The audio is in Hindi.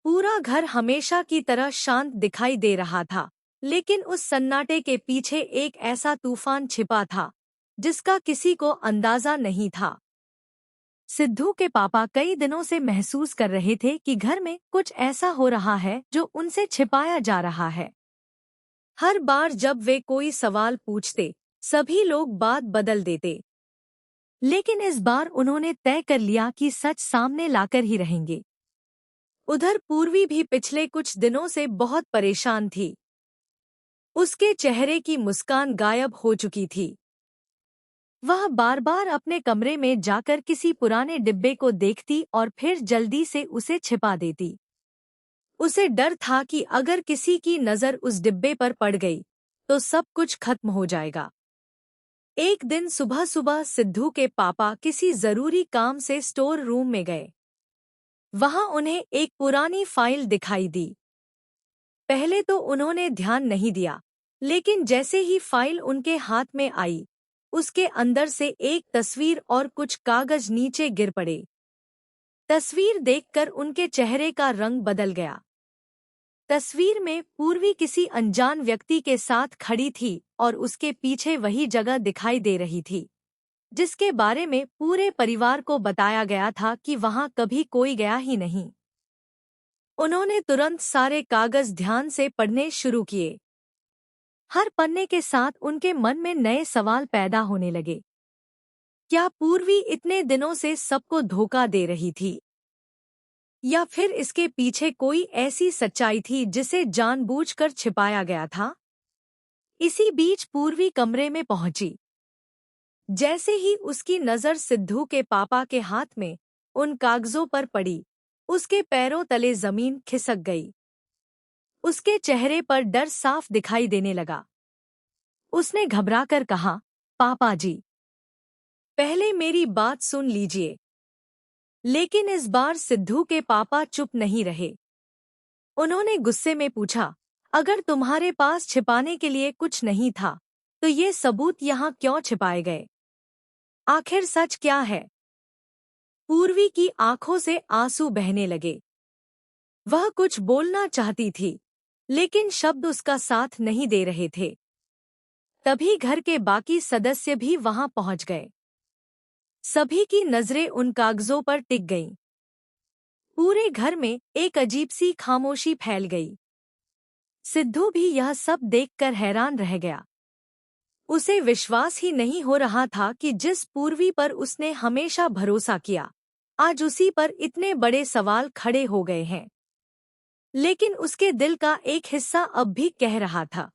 पूरा घर हमेशा की तरह शांत दिखाई दे रहा था, लेकिन उस सन्नाटे के पीछे एक ऐसा तूफान छिपा था जिसका किसी को अंदाजा नहीं था। सिद्धू के पापा कई दिनों से महसूस कर रहे थे कि घर में कुछ ऐसा हो रहा है जो उनसे छिपाया जा रहा है। हर बार जब वे कोई सवाल पूछते, सभी लोग बात बदल देते। लेकिन इस बार उन्होंने तय कर लिया कि सच सामने लाकर ही रहेंगे। उधर पूर्वी भी पिछले कुछ दिनों से बहुत परेशान थी। उसके चेहरे की मुस्कान गायब हो चुकी थी। वह बार बार अपने कमरे में जाकर किसी पुराने डिब्बे को देखती और फिर जल्दी से उसे छिपा देती। उसे डर था कि अगर किसी की नज़र उस डिब्बे पर पड़ गई तो सब कुछ खत्म हो जाएगा। एक दिन सुबह सुबह सिद्धू के पापा किसी जरूरी काम से स्टोर रूम में गए। वहां उन्हें एक पुरानी फाइल दिखाई दी। पहले तो उन्होंने ध्यान नहीं दिया, लेकिन जैसे ही फाइल उनके हाथ में आई, उसके अंदर से एक तस्वीर और कुछ कागज नीचे गिर पड़े। तस्वीर देखकर उनके चेहरे का रंग बदल गया। तस्वीर में पूर्वी किसी अनजान व्यक्ति के साथ खड़ी थी और उसके पीछे वही जगह दिखाई दे रही थी जिसके बारे में पूरे परिवार को बताया गया था कि वहां कभी कोई गया ही नहीं। उन्होंने तुरंत सारे कागज ध्यान से पढ़ने शुरू किए। हर पन्ने के साथ उनके मन में नए सवाल पैदा होने लगे। क्या पूर्वी इतने दिनों से सबको धोखा दे रही थी, या फिर इसके पीछे कोई ऐसी सच्चाई थी जिसे जानबूझकर छिपाया गया था? इसी बीच पूर्वी कमरे में पहुंची। जैसे ही उसकी नजर सिद्धू के पापा के हाथ में उन कागजों पर पड़ी, उसके पैरों तले जमीन खिसक गई। उसके चेहरे पर डर साफ दिखाई देने लगा। उसने घबराकर कहा, पापा जी, पहले मेरी बात सुन लीजिए। लेकिन इस बार सिद्धू के पापा चुप नहीं रहे। उन्होंने गुस्से में पूछा, अगर तुम्हारे पास छिपाने के लिए कुछ नहीं था तो ये सबूत यहाँ क्यों छिपाए गए? आखिर सच क्या है? पूर्वी की आंखों से आंसू बहने लगे। वह कुछ बोलना चाहती थी, लेकिन शब्द उसका साथ नहीं दे रहे थे। तभी घर के बाकी सदस्य भी वहां पहुंच गए। सभी की नजरें उन कागजों पर टिक गईं। पूरे घर में एक अजीब सी खामोशी फैल गई। सिद्धू भी यह सब देखकर हैरान रह गया। उसे विश्वास ही नहीं हो रहा था कि जिस पूर्वी पर उसने हमेशा भरोसा किया, आज उसी पर इतने बड़े सवाल खड़े हो गए हैं। लेकिन उसके दिल का एक हिस्सा अब भी कह रहा था,